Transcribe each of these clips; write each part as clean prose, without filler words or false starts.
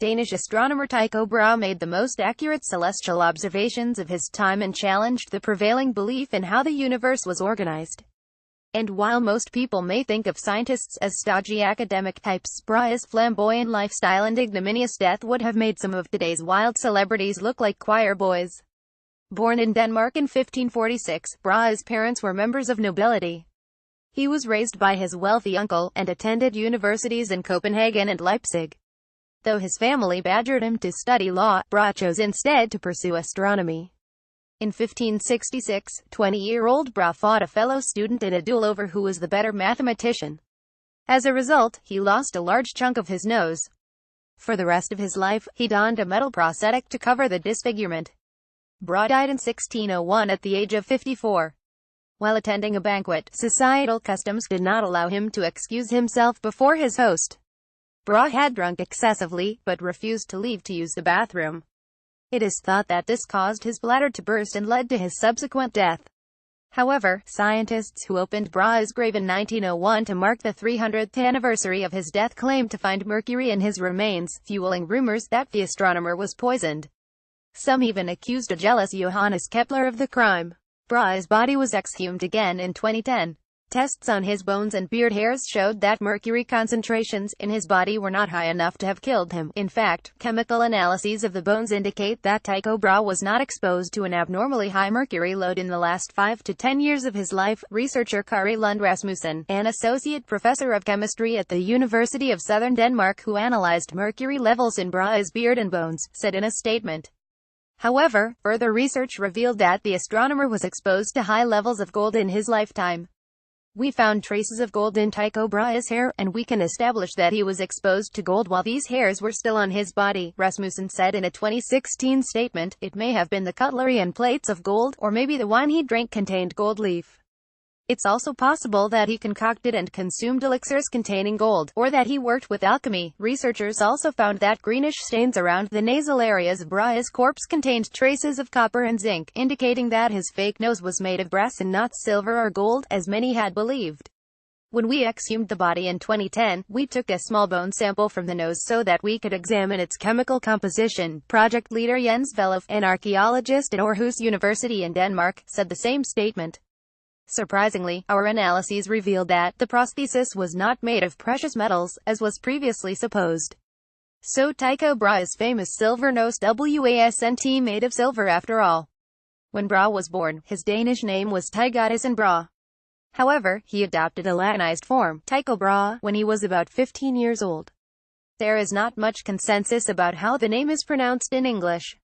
Danish astronomer Tycho Brahe made the most accurate celestial observations of his time and challenged the prevailing belief in how the universe was organized. And while most people may think of scientists as stodgy academic types, Brahe's flamboyant lifestyle and ignominious death would have made some of today's wild celebrities look like choir boys. Born in Denmark in 1546, Brahe's parents were members of nobility. He was raised by his wealthy uncle, and attended universities in Copenhagen and Leipzig. Though his family badgered him to study law, Brahe chose instead to pursue astronomy. In 1566, 20-year-old Brahe fought a fellow student in a duel over who was the better mathematician. As a result, he lost a large chunk of his nose. For the rest of his life, he donned a metal prosthetic to cover the disfigurement. Brahe died in 1601 at the age of 54. While attending a banquet, societal customs did not allow him to excuse himself before his host. Brahe had drunk excessively, but refused to leave to use the bathroom. It is thought that this caused his bladder to burst and led to his subsequent death. However, scientists who opened Brahe's grave in 1901 to mark the 300th anniversary of his death claimed to find mercury in his remains, fueling rumors that the astronomer was poisoned. Some even accused a jealous Johannes Kepler of the crime. Brahe's body was exhumed again in 2010. Tests on his bones and beard hairs showed that mercury concentrations in his body were not high enough to have killed him. In fact, chemical analyses of the bones indicate that Tycho Brahe was not exposed to an abnormally high mercury load in the last 5 to 10 years of his life. Researcher Kari Lund Rasmussen, an associate professor of chemistry at the University of Southern Denmark who analyzed mercury levels in Brahe's beard and bones, said in a statement. However, further research revealed that the astronomer was exposed to high levels of gold in his lifetime. We found traces of gold in Tycho Brahe's hair, and we can establish that he was exposed to gold while these hairs were still on his body, Rasmussen said in a 2016 statement. It may have been the cutlery and plates of gold, or maybe the wine he drank contained gold leaf. It's also possible that he concocted and consumed elixirs containing gold, or that he worked with alchemy. Researchers also found that greenish stains around the nasal areas of Brahe's corpse contained traces of copper and zinc, indicating that his fake nose was made of brass and not silver or gold, as many had believed. When we exhumed the body in 2010, we took a small bone sample from the nose so that we could examine its chemical composition. Project leader Jens Vellev, an archaeologist at Aarhus University in Denmark, said the same statement. Surprisingly, our analyses revealed that the prosthesis was not made of precious metals, as was previously supposed. So Tycho Brahe's famous silver nose wasn't made of silver after all. When Brahe was born, his Danish name was Tychonic Brahe. However, he adopted a Latinized form, Tycho Brahe, when he was about 15 years old. There is not much consensus about how the name is pronounced in English.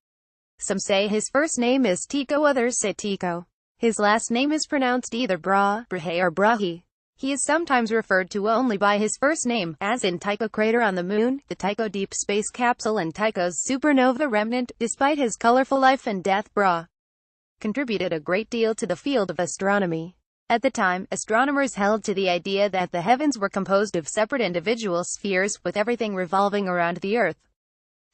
Some say his first name is Tycho, others say Tycho. His last name is pronounced either Brahe, Brahe or Brahe. He is sometimes referred to only by his first name, as in Tycho crater on the Moon, the Tycho deep space capsule and Tycho's supernova remnant. Despite his colorful life and death, Brahe contributed a great deal to the field of astronomy. At the time, astronomers held to the idea that the heavens were composed of separate individual spheres, with everything revolving around the Earth.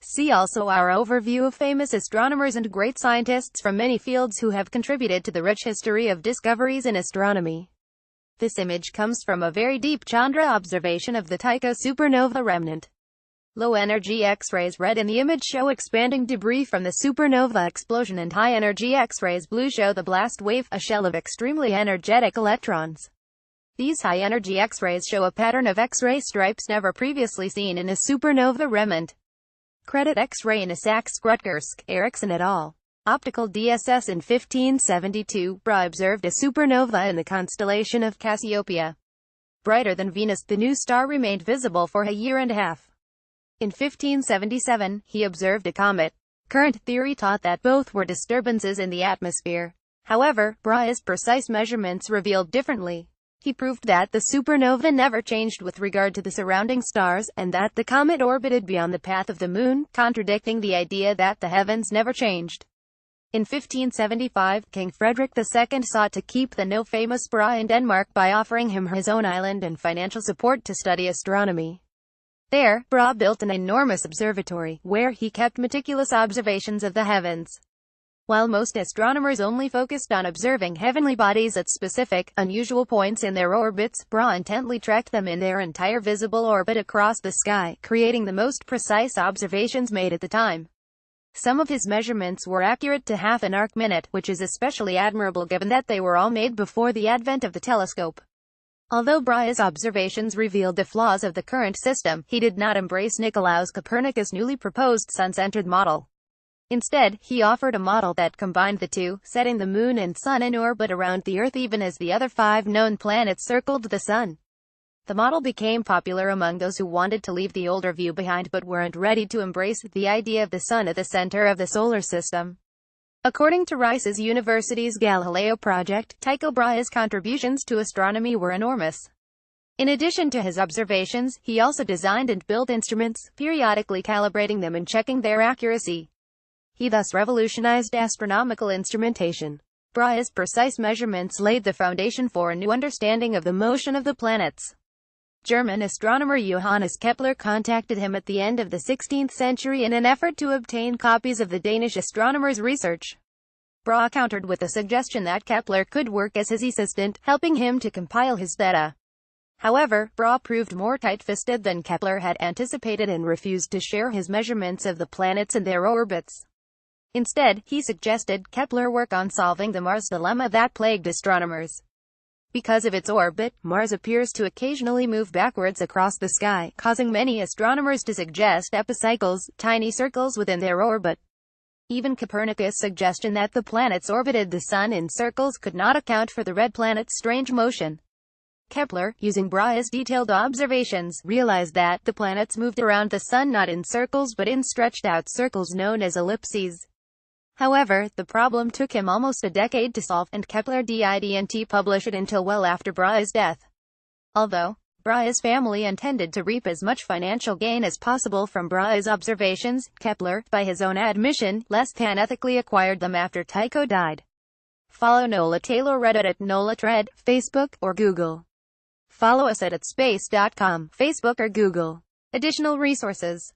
See also our overview of famous astronomers and great scientists from many fields who have contributed to the rich history of discoveries in astronomy. This image comes from a very deep Chandra observation of the Tycho supernova remnant. Low-energy X-rays red in the image show expanding debris from the supernova explosion, and high-energy X-rays blue show the blast wave, a shell of extremely energetic electrons. These high-energy X-rays show a pattern of X-ray stripes never previously seen in a supernova remnant. Credit X-ray in Rutgersk, Ericsson et al. Optical DSS in 1572, Brahe observed a supernova in the constellation of Cassiopeia. Brighter than Venus, the new star remained visible for a year and a half. In 1577, he observed a comet. Current theory taught that both were disturbances in the atmosphere. However, Brahe's precise measurements revealed differently. He proved that the supernova never changed with regard to the surrounding stars, and that the comet orbited beyond the path of the Moon, contradicting the idea that the heavens never changed. In 1575, King Frederick II sought to keep the now famous Brahe in Denmark by offering him his own island and financial support to study astronomy. There, Brahe built an enormous observatory, where he kept meticulous observations of the heavens. While most astronomers only focused on observing heavenly bodies at specific, unusual points in their orbits, Brahe intently tracked them in their entire visible orbit across the sky, creating the most precise observations made at the time. Some of his measurements were accurate to half an arc-minute, which is especially admirable given that they were all made before the advent of the telescope. Although Brahe's observations revealed the flaws of the current system, he did not embrace Nicolaus Copernicus' newly proposed sun-centered model. Instead, he offered a model that combined the two, setting the moon and sun in orbit around the Earth even as the other 5 known planets circled the sun. The model became popular among those who wanted to leave the older view behind but weren't ready to embrace the idea of the sun at the center of the solar system. According to Rice's University's Galileo project, Tycho Brahe's contributions to astronomy were enormous. In addition to his observations, he also designed and built instruments, periodically calibrating them and checking their accuracy. He thus revolutionized astronomical instrumentation. Brahe's precise measurements laid the foundation for a new understanding of the motion of the planets. German astronomer Johannes Kepler contacted him at the end of the 16th century in an effort to obtain copies of the Danish astronomer's research. Brahe countered with the suggestion that Kepler could work as his assistant, helping him to compile his data. However, Brahe proved more tight-fisted than Kepler had anticipated and refused to share his measurements of the planets and their orbits. Instead, he suggested Kepler work on solving the Mars dilemma that plagued astronomers. Because of its orbit, Mars appears to occasionally move backwards across the sky, causing many astronomers to suggest epicycles, tiny circles within their orbit. Even Copernicus' suggestion that the planets orbited the sun in circles could not account for the red planet's strange motion. Kepler, using Brahe's detailed observations, realized that the planets moved around the sun not in circles but in stretched-out circles known as ellipses. However, the problem took him almost a decade to solve, and Kepler didn't publish it until well after Brahe's death. Although Brahe's family intended to reap as much financial gain as possible from Brahe's observations, Kepler, by his own admission, less than ethically acquired them after Tycho died. Follow Nola Taylor Reddit at NolaTred, Facebook, or Google. Follow us at space.com, Facebook or Google. Additional resources.